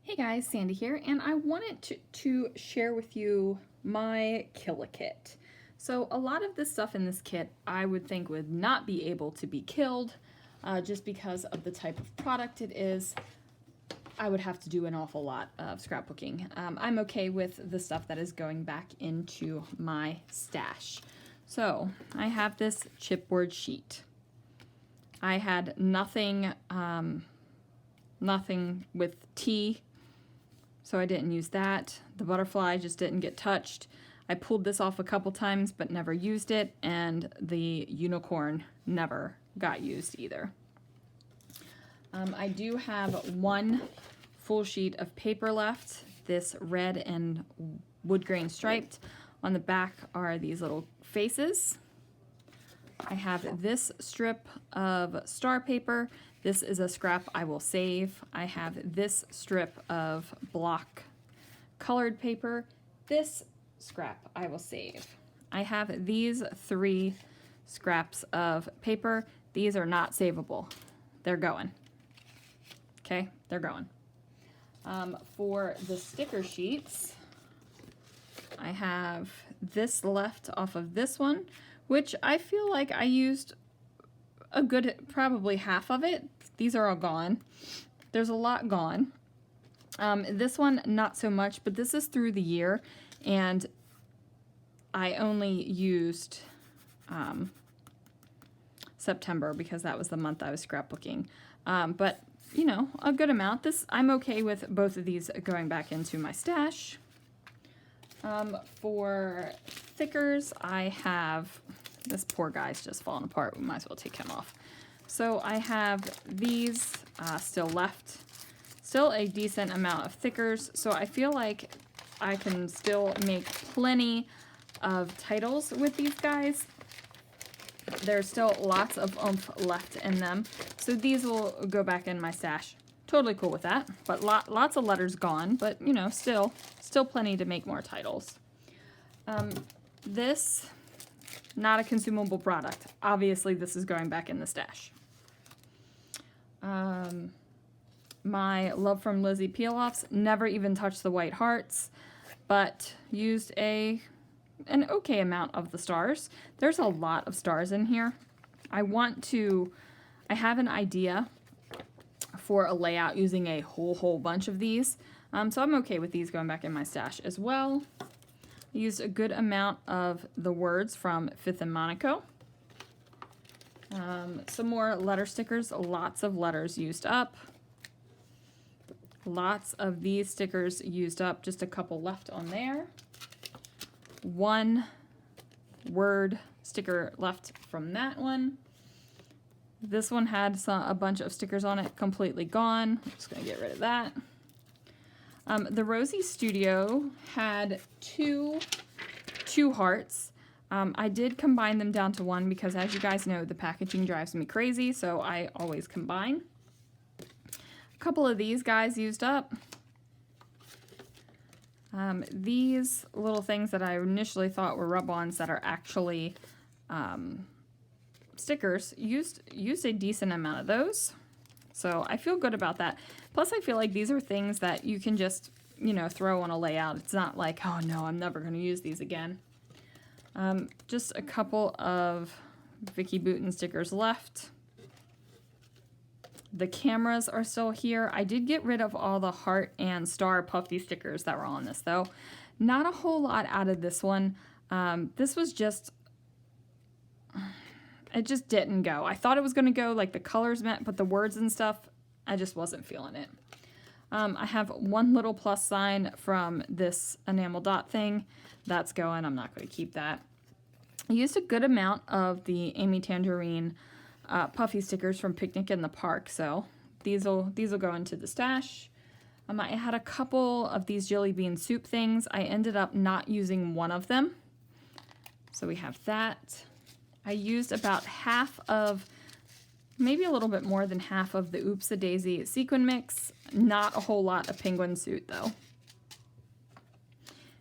Hey guys, Sandy here, and I wanted to share with you my Kill-A-Kit. So a lot of the stuff in this kit I would think would not be able to be killed just because of the type of product it is. I would have to do an awful lot of scrapbooking. I'm okay with the stuff that is going back into my stash. So I have this chipboard sheet. I had nothing with tea, so I didn't use that. The butterfly just didn't get touched. I pulled this off a couple times but never used it, and the unicorn never got used either. I do have one full sheet of paper left, this red and wood grain striped. On the back are these little faces. I have this strip of star paper. This is a scrap I will save. I have this strip of block colored paper. This scrap I will save. I have these 3 scraps of paper. These are not savable. They're going. Okay, they're going. For the sticker sheets, I have this left off of this one, which I feel like I used a good, probably half of it. These are all gone. There's a lot gone. This one, not so much, but this is through the year, and I only used September because that was the month I was scrapbooking. But, you know, a good amount. I'm okay with both of these going back into my stash. For thickers, I have, this poor guy's just falling apart. We might as well take him off. So I have these still left. Still a decent amount of thickers, so I feel like I can still make plenty of titles with these guys. There's still lots of oomph left in them, so these will go back in my stash. Totally cool with that, but lots of letters gone, but you know, still plenty to make more titles. This, not a consumable product. Obviously, this is going back in the stash. My Love from Lizzie peel-offs, never even touched the white hearts, but used an okay amount of the stars. There's a lot of stars in here. I have an idea for a layout using a whole bunch of these. So I'm okay with these going back in my stash as well. I used a good amount of the words from Fifth and Monaco. Some more letter stickers, lots of letters used up. Lots of these stickers used up, just a couple left on there. One word sticker left from that one. This one had a bunch of stickers on it, completely gone. I'm just gonna get rid of that. The Rosie Studio had two hearts. I did combine them down to one because, as you guys know, the packaging drives me crazy, so I always combine. A couple of these guys used up. These little things that I initially thought were rub-ons that are actually stickers, used a decent amount of those. So I feel good about that. Plus, I feel like these are things that you can just, you know, throw on a layout. It's not like, oh no, I'm never going to use these again. Just a couple of Vicky Boutin stickers left. The cameras are still here. I did get rid of all the heart and star puffy stickers that were on this, though. Not a whole lot out of this one. This was just, it just didn't go. I thought it was going to go like the colors meant, but the words and stuff, I just wasn't feeling it. I have one little plus sign from this enamel dot thing. That's going. I'm not going to keep that. I used a good amount of the Amy Tangerine puffy stickers from Picnic in the Park, so these will go into the stash. I had a couple of these jelly bean soup things. I ended up not using one of them, so we have that. I used about half of, maybe a little bit more than half of the Oops a Daisy sequin mix. Not a whole lot of penguin suit though.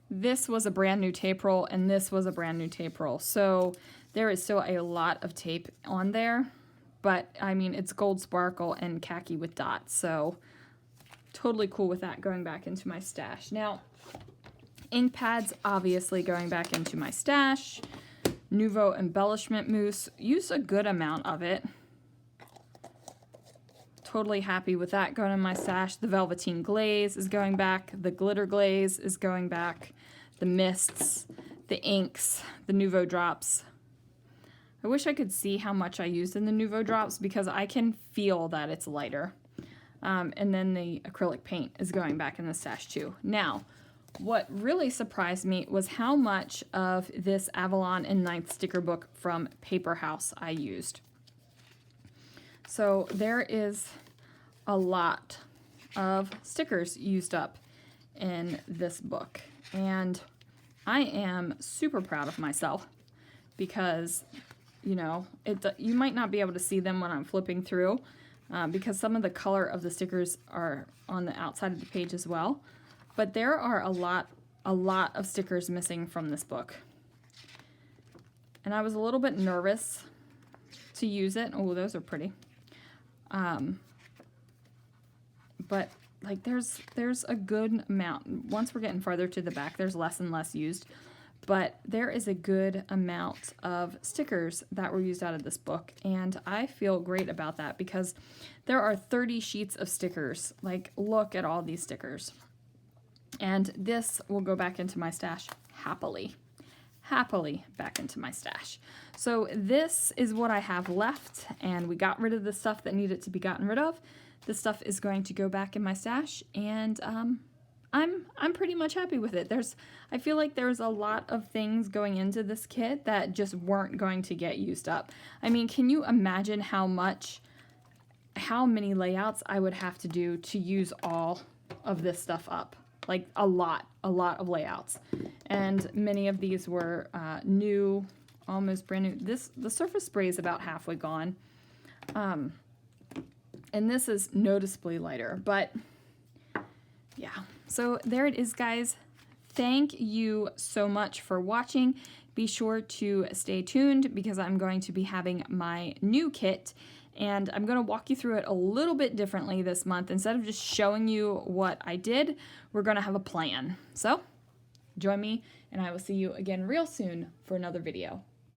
This was a brand new tape roll, and this was a brand new tape roll, so there is still a lot of tape on there, but I mean, it's gold sparkle and khaki with dots, so totally cool with that going back into my stash. Now, ink pads, obviously going back into my stash. Nouveau embellishment mousse, use a good amount of it. Totally happy with that going in my stash. The Velveteen Glaze is going back. The Glitter Glaze is going back. The mists, the inks, the Nouveau drops. I wish I could see how much I used in the Nouveau drops because I can feel that it's lighter. And then the acrylic paint is going back in the stash too. Now, what really surprised me was how much of this Avalon and Ninth sticker book from Paper House I used. So there is a lot of stickers used up in this book. And I am super proud of myself because, you know, you might not be able to see them when I'm flipping through because some of the color of the stickers are on the outside of the page as well. But there are a lot of stickers missing from this book. And I was a little bit nervous to use it. Oh, those are pretty. But like there's a good amount. Once we're getting farther to the back, there's less and less used. But there is a good amount of stickers that were used out of this book. And I feel great about that because there are 30 sheets of stickers. Like, look at all these stickers. And this will go back into my stash happily back into my stash. So this is what I have left, and we got rid of the stuff that needed to be gotten rid of. This stuff is going to go back in my stash, and I'm pretty much happy with it. I feel like there's a lot of things going into this kit that just weren't going to get used up. I mean, can you imagine how many layouts I would have to do to use all of this stuff up? Like a lot of layouts. And many of these were new, almost brand new. The surface spray is about halfway gone. And this is noticeably lighter, but yeah. So there it is, guys. Thank you so much for watching. Be sure to stay tuned because I'm going to be having my new kit and I'm going to walk you through it a little bit differently this month. Instead of just showing you what I did, we're going to have a plan. So join me and I will see you again real soon for another video.